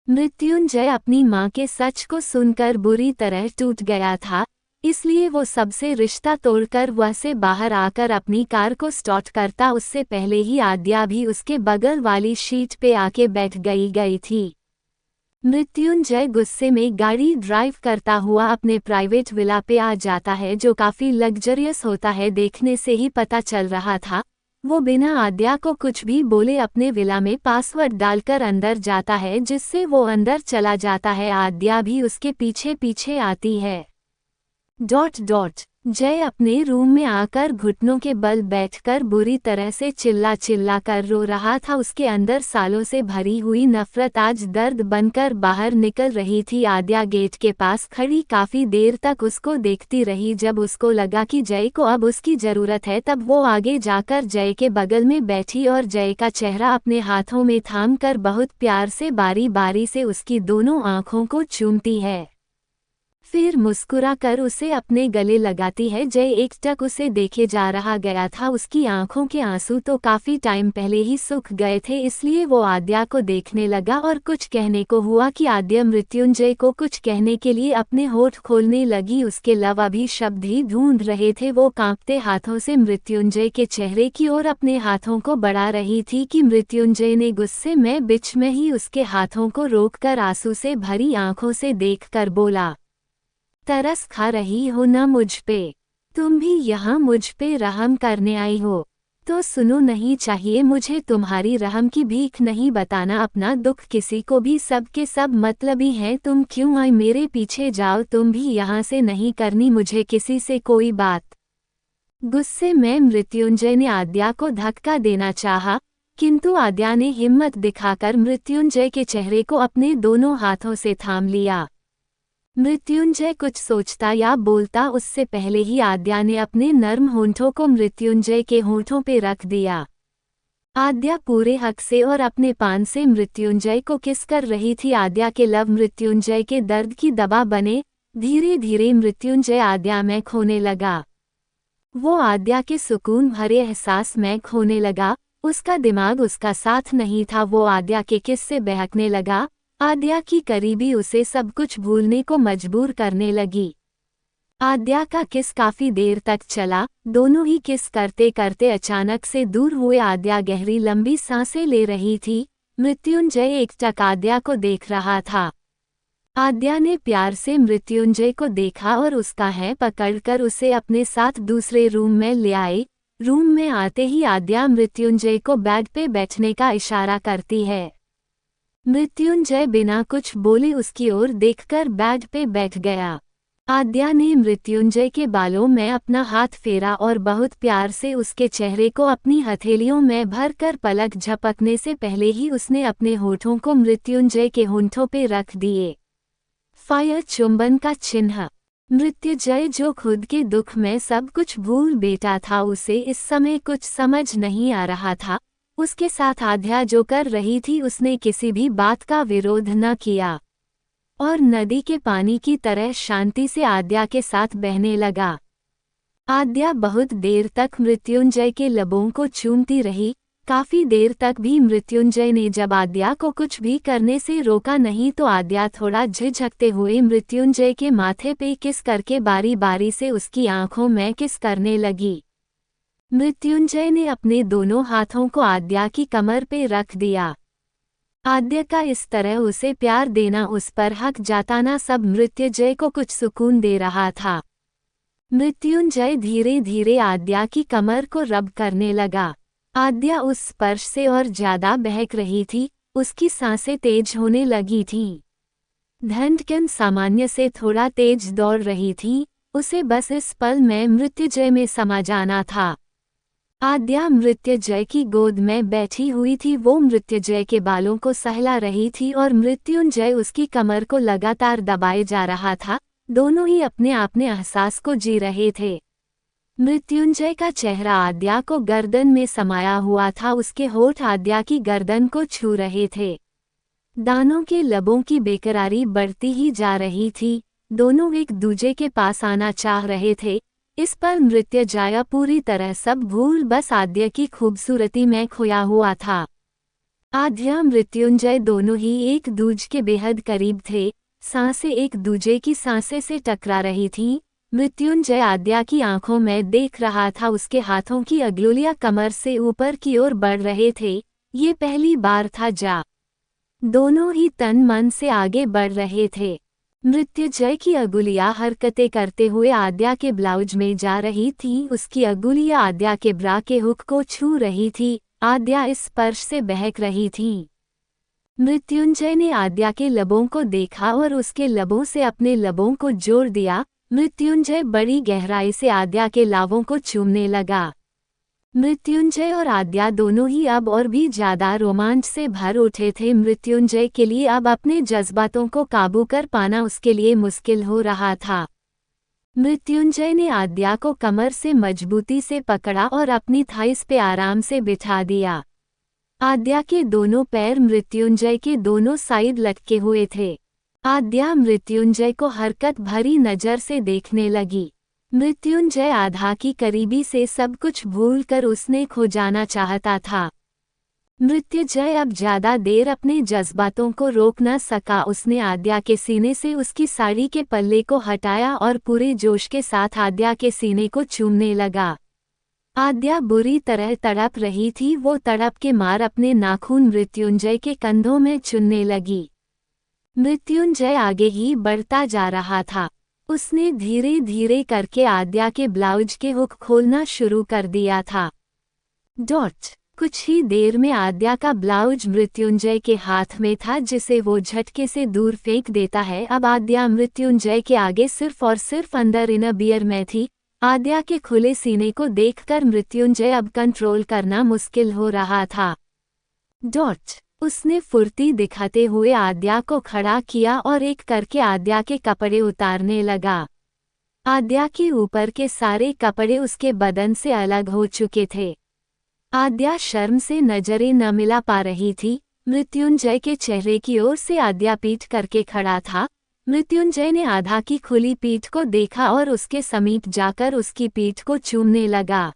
मृत्युंजय अपनी माँ के सच को सुनकर बुरी तरह टूट गया था, इसलिए वो सबसे रिश्ता तोड़कर वह से बाहर आकर अपनी कार को स्टार्ट करता उससे पहले ही आद्या भी उसके बगल वाली सीट पे आके बैठ गई थी। मृत्युंजय गुस्से में गाड़ी ड्राइव करता हुआ अपने प्राइवेट विला पे आ जाता है, जो काफी लग्जरियस होता है। देखने से ही पता चल रहा था। वो बिना आद्या को कुछ भी बोले अपने विला में पासवर्ड डालकर अंदर जाता है, जिससे वो अंदर चला जाता है। आद्या भी उसके पीछे पीछे आती है। जय अपने रूम में आकर घुटनों के बल बैठकर बुरी तरह से चिल्ला कर रो रहा था। उसके अंदर सालों से भरी हुई नफरत आज दर्द बनकर बाहर निकल रही थी। आद्या गेट के पास खड़ी काफी देर तक उसको देखती रही। जब उसको लगा कि जय को अब उसकी जरूरत है, तब वो आगे जाकर जय के बगल में बैठी और जय का चेहरा अपने हाथों में थाम कर बहुत प्यार से बारी बारी से उसकी दोनों आंखों को चूमती है। फिर मुस्कुरा कर उसे अपने गले लगाती है। जय एकटक उसे देखे जा रहा गया था। उसकी आंखों के आंसू तो काफी टाइम पहले ही सूख गए थे, इसलिए वो आद्या को देखने लगा और कुछ कहने को हुआ कि आद्या मृत्युंजय को कुछ कहने के लिए अपने होठ खोलने लगी। उसके लव अभी शब्द ही ढूंढ रहे थे। वो कांपते हाथों से मृत्युंजय के चेहरे की ओर अपने हाथों को बढ़ा रही थी कि मृत्युंजय ने गुस्से में बीच में ही उसके हाथों को रोककर आंसू से भरी आंखों से देखकर बोला, तरस खा रही हो ना मुझ पे? तुम भी यहाँ मुझ पे रहम करने आई हो? तो सुनो, नहीं चाहिए मुझे तुम्हारी रहम की भीख। नहीं बताना अपना दुख किसी को भी, सब के सब मतलबी हैं। तुम क्यों आई मेरे पीछे? जाओ तुम भी यहाँ से, नहीं करनी मुझे किसी से कोई बात। गुस्से में मृत्युंजय ने आद्या को धक्का देना चाहा, किंतु आद्या ने हिम्मत दिखाकर मृत्युंजय के चेहरे को अपने दोनों हाथों से थाम लिया। मृत्युंजय कुछ सोचता या बोलता उससे पहले ही आद्या ने अपने नर्म होंठों को मृत्युंजय के होंठों पे रख दिया। आद्या पूरे हक से और अपने पान से मृत्युंजय को किस कर रही थी। आद्या के लव मृत्युंजय के दर्द की दवा बने। धीरे धीरे मृत्युंजय आद्या में खोने लगा। वो आद्या के सुकून भरे एहसास में खोने लगा। उसका दिमाग उसका साथ नहीं था। वो आद्या के किस से बहकने लगा। आद्या की करीबी उसे सब कुछ भूलने को मजबूर करने लगी। आद्या का किस काफी देर तक चला। दोनों ही किस करते करते अचानक से दूर हुए। आद्या गहरी लंबी सांसें ले रही थी। मृत्युंजय एकटक आद्या को देख रहा था। आद्या ने प्यार से मृत्युंजय को देखा और उसका है पकड़कर उसे अपने साथ दूसरे रूम में ले आई। रूम में आते ही आद्या मृत्युंजय को बेड पे बैठने का इशारा करती है। मृत्युंजय बिना कुछ बोले उसकी ओर देखकर बेड पे बैठ गया। आद्या ने मृत्युंजय के बालों में अपना हाथ फेरा और बहुत प्यार से उसके चेहरे को अपनी हथेलियों में भरकर पलक झपकने से पहले ही उसने अपने होठों को मृत्युंजय के होंठों पे रख दिए। फायर चुंबन का चिन्ह। मृत्युंजय जो खुद के दुख में सब कुछ भूल बैठा था, उसे इस समय कुछ समझ नहीं आ रहा था। उसके साथ आद्या जो कर रही थी, उसने किसी भी बात का विरोध न किया और नदी के पानी की तरह शांति से आद्या के साथ बहने लगा। आद्या बहुत देर तक मृत्युंजय के लबों को चूमती रही। काफी देर तक भी मृत्युंजय ने जब आद्या को कुछ भी करने से रोका नहीं, तो आद्या थोड़ा झिझकते हुए मृत्युंजय के माथे पे किस करके बारी बारी से उसकी आंखों में किस करने लगी। मृत्युंजय ने अपने दोनों हाथों को आद्या की कमर पे रख दिया। आद्या का इस तरह उसे प्यार देना, उस पर हक जताना सब मृत्युंजय को कुछ सुकून दे रहा था। मृत्युंजय धीरे धीरे आद्या की कमर को रब करने लगा। आद्या उस स्पर्श से और ज्यादा बहक रही थी। उसकी सांसें तेज होने लगी थीं। धड़कन सामान्य से थोड़ा तेज दौड़ रही थी। उसे बस इस पल में मृत्युंजय में समा जाना था। आद्या मृत्युंजय की गोद में बैठी हुई थी। वो मृत्युंजय के बालों को सहला रही थी और मृत्युंजय उसकी कमर को लगातार दबाए जा रहा था। दोनों ही अपने एहसास को जी रहे थे। मृत्युंजय का चेहरा आद्या को गर्दन में समाया हुआ था। उसके होठ आद्या की गर्दन को छू रहे थे। दानों के लबों की बेकरारी बढ़ती ही जा रही थी। दोनों एक दूजे के पास आना चाह रहे थे। इस पर मृत्युंजय पूरी तरह सब भूल बस आद्या की खूबसूरती में खोया हुआ था। आद्या मृत्युंजय दोनों ही एक दूज के बेहद करीब थे। सांसें एक दूजे की सांसें से टकरा रही थीं। मृत्युंजय आद्या की आंखों में देख रहा था, उसके हाथों की अंगुलियां कमर से ऊपर की ओर बढ़ रहे थे। ये पहली बार था जा दोनों ही तन मन से आगे बढ़ रहे थे। मृत्युंजय की अंगुलियां हरकतें करते हुए आद्या के ब्लाउज में जा रही थीं। उसकी अंगुलियां आद्या के ब्रा के हुक को छू रही थी। आद्या इस स्पर्श से बहक रही थी। मृत्युंजय ने आद्या के लबों को देखा और उसके लबों से अपने लबों को जोड़ दिया। मृत्युंजय बड़ी गहराई से आद्या के लावों को चूमने लगा। मृत्युंजय और आद्या दोनों ही अब और भी ज्यादा रोमांच से भर उठे थे। मृत्युंजय के लिए अब अपने जज्बातों को काबू कर पाना उसके लिए मुश्किल हो रहा था। मृत्युंजय ने आद्या को कमर से मजबूती से पकड़ा और अपनी थाइस पे आराम से बिठा दिया। आद्या के दोनों पैर मृत्युंजय के दोनों साइड लटके हुए थे। आद्या मृत्युंजय को हरकत भरी नजर से देखने लगी। मृत्युंजय आद्या की करीबी से सब कुछ भूलकर उसने खो जाना चाहता था। मृत्युंजय अब ज्यादा देर अपने जज्बातों को रोक न सका। उसने आद्या के सीने से उसकी साड़ी के पल्ले को हटाया और पूरे जोश के साथ आद्या के सीने को चूमने लगा। आद्या बुरी तरह तड़प रही थी। वो तड़प के मार अपने नाखून मृत्युंजय के कंधों में चुनने लगी। मृत्युंजय आगे ही बढ़ता जा रहा था। उसने धीरे धीरे करके आद्या के ब्लाउज के हुक खोलना शुरू कर दिया था। कुछ ही देर में आद्या का ब्लाउज मृत्युंजय के हाथ में था, जिसे वो झटके से दूर फेंक देता है। अब आद्या मृत्युंजय के आगे सिर्फ और सिर्फ अंदर इन बियर में थी। आद्या के खुले सीने को देखकर मृत्युंजय अब कंट्रोल करना मुश्किल हो रहा था। उसने फुर्ती दिखाते हुए आद्या को खड़ा किया और एक करके आद्या के कपड़े उतारने लगा। आद्या के ऊपर के सारे कपड़े उसके बदन से अलग हो चुके थे। आद्या शर्म से नजरें न मिला पा रही थी। मृत्युंजय के चेहरे की ओर से आद्या पीठ करके खड़ा था। मृत्युंजय ने आद्या की खुली पीठ को देखा और उसके समीप जाकर उसकी पीठ को चूमने लगा।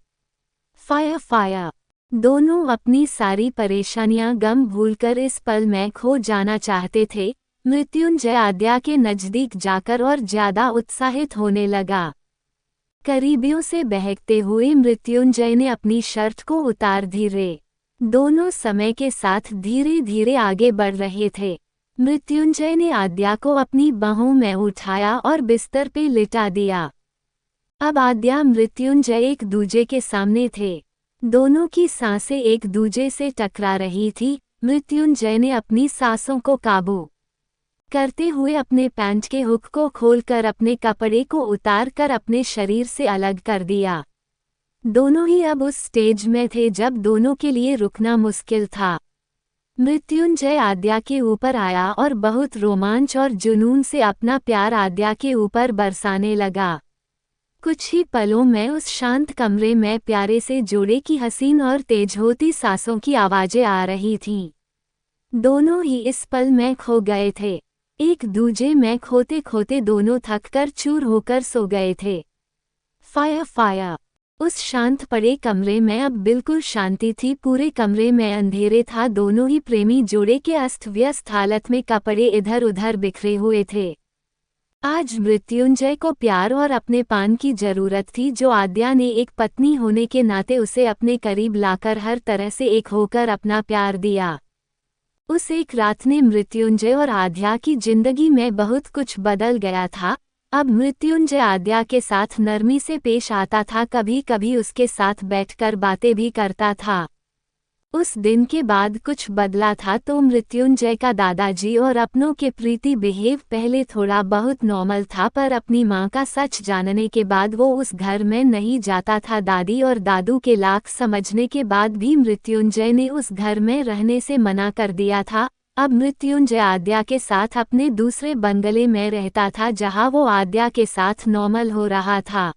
फायर दोनों अपनी सारी परेशानियां गम भूलकर इस पल में खो जाना चाहते थे। मृत्युंजय आद्या के नजदीक जाकर और ज्यादा उत्साहित होने लगा। करीबियों से बहकते हुए मृत्युंजय ने अपनी शर्ट को उतार धीरे। दोनों समय के साथ धीरे धीरे आगे बढ़ रहे थे। मृत्युंजय ने आद्या को अपनी बाहों में उठाया और बिस्तर पे लिटा दिया। अब आद्या मृत्युंजय एक दूजे के सामने थे। दोनों की सांसें एक दूजे से टकरा रही थी। मृत्युंजय ने अपनी सांसों को काबू करते हुए अपने पैंट के हुक को खोलकर अपने कपड़े को उतार कर अपने शरीर से अलग कर दिया। दोनों ही अब उस स्टेज में थे जब दोनों के लिए रुकना मुश्किल था। मृत्युंजय आद्या के ऊपर आया और बहुत रोमांच और जुनून से अपना प्यार आद्या के ऊपर बरसाने लगा। कुछ ही पलों में उस शांत कमरे में प्यारे से जोड़े की हसीन और तेज होती सांसों की आवाजें आ रही थीं। दोनों ही इस पल में खो गए थे। एक दूजे में खोते खोते दोनों थककर चूर होकर सो गए थे। फायर उस शांत पड़े कमरे में अब बिल्कुल शांति थी। पूरे कमरे में अंधेरे था। दोनों ही प्रेमी जोड़े के अस्त व्यस्त हालत में कपड़े इधर उधर बिखरे हुए थे। आज मृत्युंजय को प्यार और अपने पान की जरूरत थी, जो आद्या ने एक पत्नी होने के नाते उसे अपने करीब लाकर हर तरह से एक होकर अपना प्यार दिया। उस एक रात ने मृत्युंजय और आद्या की जिंदगी में बहुत कुछ बदल गया था। अब मृत्युंजय आद्या के साथ नरमी से पेश आता था, कभी कभी उसके साथ बैठकर बातें भी करता था। उस दिन के बाद कुछ बदला था तो मृत्युंजय का दादाजी और अपनों के प्रीति बिहेव पहले थोड़ा बहुत नॉर्मल था, पर अपनी मां का सच जानने के बाद वो उस घर में नहीं जाता था। दादी और दादू के लाख समझने के बाद भी मृत्युंजय ने उस घर में रहने से मना कर दिया था। अब मृत्युंजय आद्या के साथ अपने दूसरे बंगले में रहता था, जहां वो आद्या के साथ नॉर्मल हो रहा था।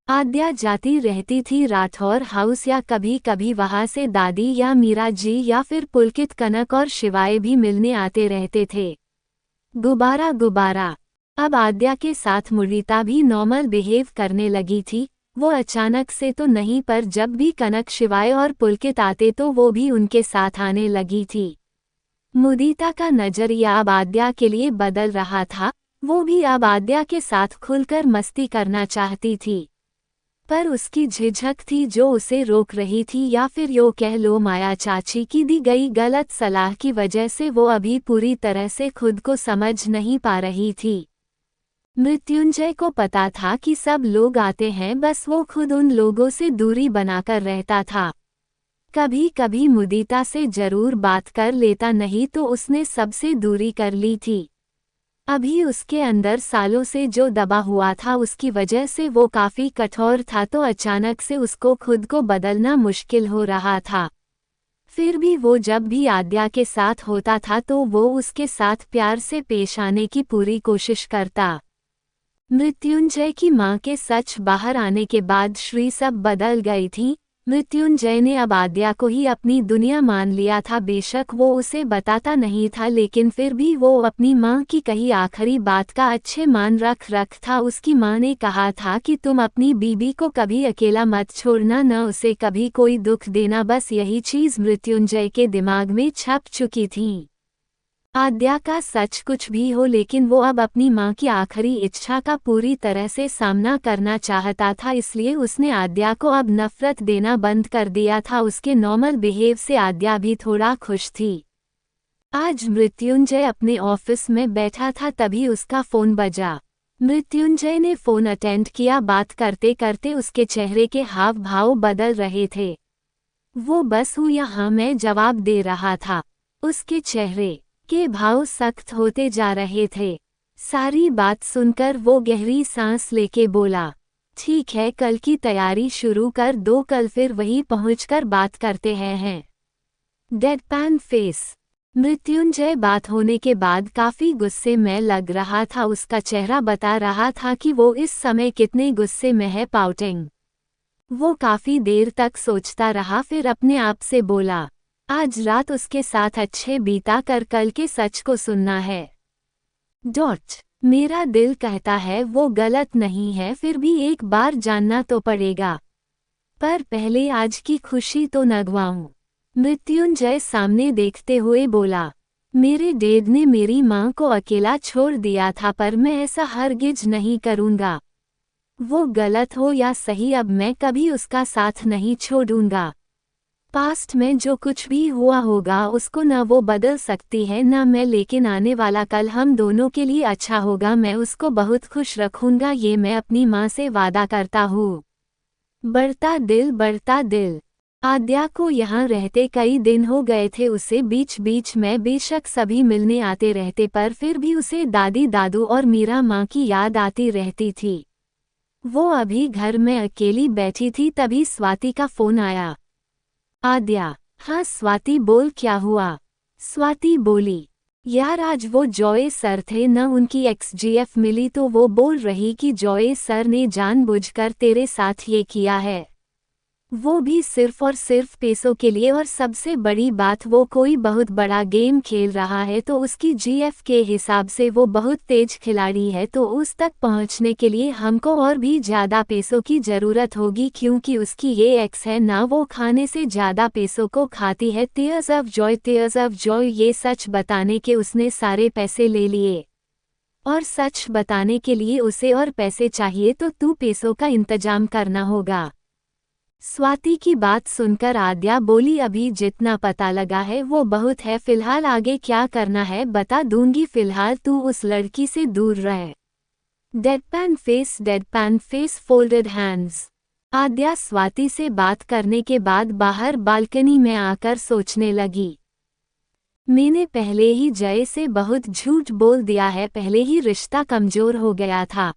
आद्या जाती रहती थी राठौर हाउस, या कभी कभी वहां से दादी या मीरा जी या फिर पुलकित कनक और शिवाय भी मिलने आते रहते थे। गुब्बारा अब आद्या के साथ मुरीता भी नॉर्मल बिहेव करने लगी थी। वो अचानक से तो नहीं, पर जब भी कनक शिवाय और पुलकित आते तो वो भी उनके साथ आने लगी थी। मुदीता का नजरिया अब आद्या के लिए बदल रहा था। वो भी अब आद्या के साथ खुलकर मस्ती करना चाहती थी, पर उसकी झिझक थी जो उसे रोक रही थी, या फिर यो कह लो माया चाची की दी गई गलत सलाह की वजह से वो अभी पूरी तरह से खुद को समझ नहीं पा रही थी। मृत्युंजय को पता था कि सब लोग आते हैं, बस वो खुद उन लोगों से दूरी बनाकर रहता था। कभी कभी मुदीता से जरूर बात कर लेता, नहीं तो उसने सबसे दूरी कर ली थी। अभी उसके अंदर सालों से जो दबा हुआ था उसकी वजह से वो काफी कठोर था, तो अचानक से उसको खुद को बदलना मुश्किल हो रहा था। फिर भी वो जब भी आद्या के साथ होता था तो वो उसके साथ प्यार से पेश आने की पूरी कोशिश करता। मृत्युंजय की मां के सच बाहर आने के बाद श्री सब बदल गई थी। मृत्युंजय ने अब आद्या को ही अपनी दुनिया मान लिया था। बेशक वो उसे बताता नहीं था, लेकिन फिर भी वो अपनी मां की कही आखिरी बात का अच्छे मान रख था। उसकी मां ने कहा था कि तुम अपनी बीबी को कभी अकेला मत छोड़ना, न उसे कभी कोई दुख देना। बस यही चीज मृत्युंजय के दिमाग में छप चुकी थी। आद्या का सच कुछ भी हो, लेकिन वो अब अपनी मां की आखिरी इच्छा का पूरी तरह से सामना करना चाहता था, इसलिए उसने आद्या को अब नफरत देना बंद कर दिया था। उसके नॉर्मल बिहेव से आद्या भी थोड़ा खुश थी। आज मृत्युंजय अपने ऑफिस में बैठा था, तभी उसका फोन बजा। मृत्युंजय ने फोन अटेंड किया। बात करते करते उसके चेहरे के हाव भाव बदल रहे थे। वो बस हूँ या हाँ में जवाब दे रहा था। उसके चेहरे के भाव सख्त होते जा रहे थे। सारी बात सुनकर वो गहरी सांस लेके बोला, ठीक है, कल की तैयारी शुरू कर दो, कल फिर वहीं पहुंचकर बात करते हैं। डेडपैन फेस। मृत्युंजय बात होने के बाद काफी गुस्से में लग रहा था। उसका चेहरा बता रहा था कि वो इस समय कितने गुस्से में है। पाउटिंग। वो काफी देर तक सोचता रहा, फिर अपने आप से बोला, आज रात उसके साथ अच्छे बीता कर कल के सच को सुनना है। मेरा दिल कहता है वो गलत नहीं है, फिर भी एक बार जानना तो पड़ेगा, पर पहले आज की खुशी तो न गवाऊं। मृत्युंजय सामने देखते हुए बोला, मेरे डैड ने मेरी मां को अकेला छोड़ दिया था, पर मैं ऐसा हरगिज नहीं करूंगा। वो गलत हो या सही, अब मैं कभी उसका साथ नहीं छोड़ूंगा। पास्ट में जो कुछ भी हुआ होगा उसको न वो बदल सकती है न मैं, लेकिन आने वाला कल हम दोनों के लिए अच्छा होगा। मैं उसको बहुत खुश रखूंगा, ये मैं अपनी माँ से वादा करता हूँ। बढ़ता दिल। आद्या को यहाँ रहते कई दिन हो गए थे। उसे बीच बीच में बेशक सभी मिलने आते रहते, पर फिर भी उसे दादी दादू और मीरा माँ की याद आती रहती थी। वो अभी घर में अकेली बैठी थी, तभी स्वाति का फोन आया। आद्या, हाँ स्वाति बोल, क्या हुआ? स्वाति बोली, यार आज वो जॉय सर थे न, उनकी XGF मिली तो वो बोल रही कि जॉय सर ने जानबूझकर तेरे साथ ये किया है, वो भी सिर्फ और सिर्फ पैसों के लिए। और सबसे बड़ी बात, वो कोई बहुत बड़ा गेम खेल रहा है, तो उसकी GF के हिसाब से वो बहुत तेज खिलाड़ी है, तो उस तक पहुंचने के लिए हमको और भी ज़्यादा पैसों की ज़रूरत होगी, क्योंकि उसकी ये एक्स है ना, वो खाने से ज़्यादा पैसों को खाती है। Tears of Joy. ये सच बताने के उसने सारे पैसे ले लिए, और सच बताने के लिए उसे और पैसे चाहिए, तो तू पैसों का इंतजाम करना होगा। स्वाति की बात सुनकर आद्या बोली, अभी जितना पता लगा है वो बहुत है, फिलहाल आगे क्या करना है बता दूंगी, फिलहाल तू उस लड़की से दूर रह। डेडपैन फेस फोल्डेड हैंड्स। आद्या स्वाति से बात करने के बाद बाहर बालकनी में आकर सोचने लगी, मैंने पहले ही जय से बहुत झूठ बोल दिया है, पहले ही रिश्ता कमजोर हो गया था।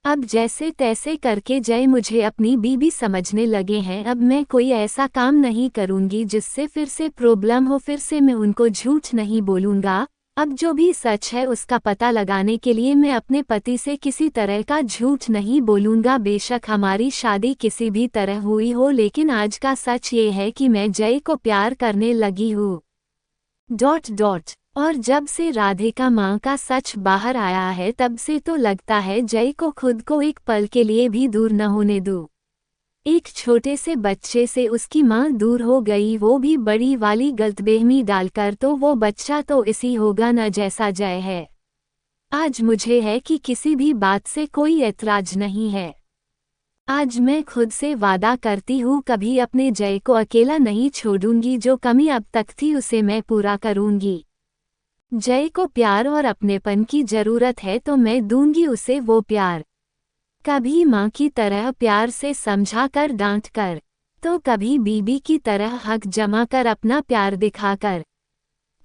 अब जैसे तैसे करके जय मुझे अपनी बीबी समझने लगे हैं। अब मैं कोई ऐसा काम नहीं करूंगी जिससे फिर से प्रॉब्लम हो, फिर से मैं उनको झूठ नहीं बोलूंगा। अब जो भी सच है उसका पता लगाने के लिए मैं अपने पति से किसी तरह का झूठ नहीं बोलूंगा। बेशक हमारी शादी किसी भी तरह हुई हो, लेकिन आज का सच ये है कि मैं जय को प्यार करने लगी हूँ। और जब से राधिका माँ का सच बाहर आया है तब से तो लगता है जय को खुद को एक पल के लिए भी दूर न होने दूं। एक छोटे से बच्चे से उसकी माँ दूर हो गई, वो भी बड़ी वाली गलतफहमी डालकर, तो वो बच्चा तो इसी होगा न जैसा जय है। आज मुझे है कि किसी भी बात से कोई ऐतराज नहीं है। आज मैं खुद से वादा करती हूँ कभी अपने जय को अकेला नहीं छोड़ूंगी, जो कमी अब तक थी उसे मैं पूरा करूंगी। जय को प्यार और अपनेपन की जरूरत है तो मैं दूंगी उसे वो प्यार। कभी माँ की तरह प्यार से समझा कर डांट कर, तो कभी बीबी की तरह हक जमा कर अपना प्यार दिखाकर,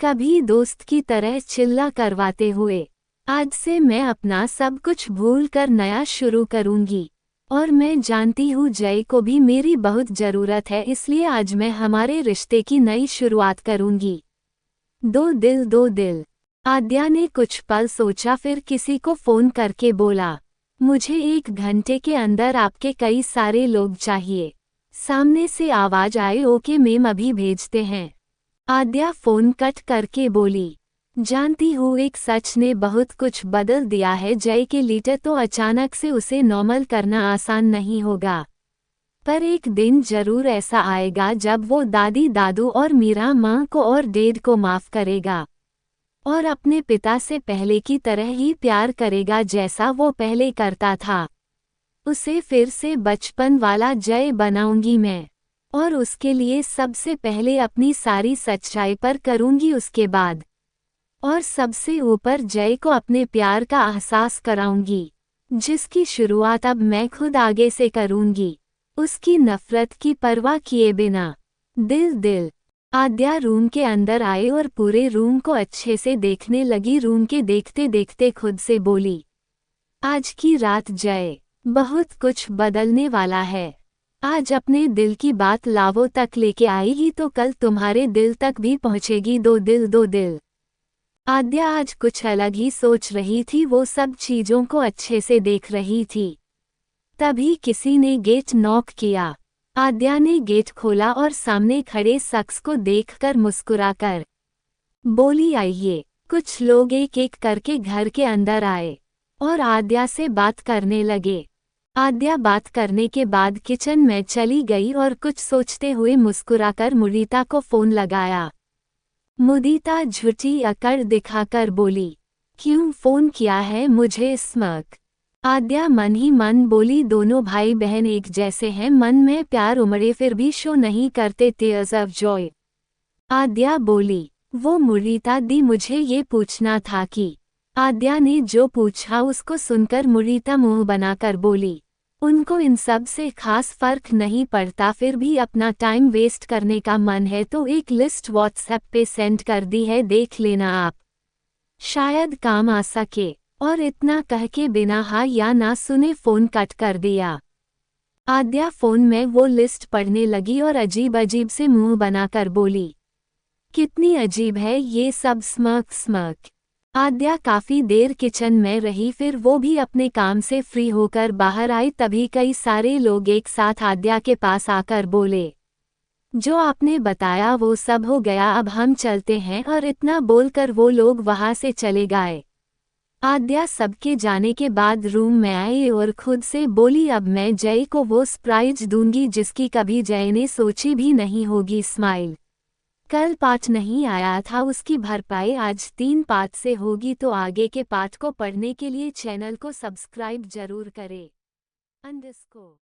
कभी दोस्त की तरह चिल्ला करवाते हुए। आज से मैं अपना सब कुछ भूल कर नया शुरू करूंगी। और मैं जानती हूँ जय को भी मेरी बहुत ज़रूरत है, इसलिए आज मैं हमारे रिश्ते की नई शुरुआत करूंगी। दो दिल दो दिल। आद्या ने कुछ पल सोचा, फिर किसी को फ़ोन करके बोला, मुझे 1 घंटे के अंदर आपके कई सारे लोग चाहिए। सामने से आवाज़ आई, ओके मैम अभी भेजते हैं। आद्या फ़ोन कट करके बोली, जानती हूँ एक सच ने बहुत कुछ बदल दिया है जय के लिए, तो अचानक से उसे नॉर्मल करना आसान नहीं होगा। पर एक दिन जरूर ऐसा आएगा जब वो दादी दादू और मीरा माँ को और डैड को माफ़ करेगा और अपने पिता से पहले की तरह ही प्यार करेगा जैसा वो पहले करता था। उसे फिर से बचपन वाला जय बनाऊंगी मैं, और उसके लिए सबसे पहले अपनी सारी सच्चाई पर करूंगी उसके बाद, और सबसे ऊपर जय को अपने प्यार का एहसास कराऊंगी, जिसकी शुरुआत अब मैं खुद आगे से करूंगी, उसकी नफरत की परवाह किए बिना। दिल दिल। आद्या रूम के अंदर आई और पूरे रूम को अच्छे से देखने लगी। रूम के देखते देखते खुद से बोली, आज की रात जय बहुत कुछ बदलने वाला है। आज अपने दिल की बात लावो तक लेके आएगी तो कल तुम्हारे दिल तक भी पहुंचेगी। दो दिल दो दिल। आद्या आज कुछ अलग ही सोच रही थी, वो सब चीजों को अच्छे से देख रही थी। तभी किसी ने गेट नॉक किया। आद्या ने गेट खोला और सामने खड़े शख्स को देखकर मुस्कुराकर बोली, आइए। कुछ लोग एक एक करके घर के अंदर आए और आद्या से बात करने लगे। आद्या बात करने के बाद किचन में चली गई और कुछ सोचते हुए मुस्कुराकर मुदीता को फ़ोन लगाया। मुदीता झूठी अकड़ दिखाकर बोली, क्यों फ़ोन किया है मुझे? स्मक। आद्या मन ही मन बोली, दोनों भाई बहन एक जैसे हैं, मन में प्यार उमड़े फिर भी शो नहीं करते। Tears of Joy. आद्या बोली, वो मुदीता दी, मुझे ये पूछना था कि। आद्या ने जो पूछा उसको सुनकर मुदीता मुंह बनाकर बोली, उनको इन सब से खास फर्क नहीं पड़ता, फिर भी अपना टाइम वेस्ट करने का मन है तो एक लिस्ट व्हाट्सएप पे सेंड कर दी है, देख लेना आप, शायद काम आ सके। और इतना कह के बिना हाँ या ना सुने फ़ोन कट कर दिया। आद्या फ़ोन में वो लिस्ट पढ़ने लगी और अजीब अजीब से मुंह बनाकर बोली, कितनी अजीब है ये सब। स्मक स्मक। आद्या काफ़ी देर किचन में रही, फिर वो भी अपने काम से फ्री होकर बाहर आई। तभी कई सारे लोग एक साथ आद्या के पास आकर बोले, जो आपने बताया वो सब हो गया, अब हम चलते हैं। और इतना बोलकर वो लोग वहाँ से चले गए। आद्या सबके जाने के बाद रूम में आई और खुद से बोली, अब मैं जय को वो सरप्राइज दूंगी जिसकी कभी जय ने सोची भी नहीं होगी। स्माइल। कल पार्ट नहीं आया था, उसकी भरपाई आज 3 पार्ट से होगी, तो आगे के पार्ट को पढ़ने के लिए चैनल को सब्सक्राइब जरूर करें। अंडरस्कोर।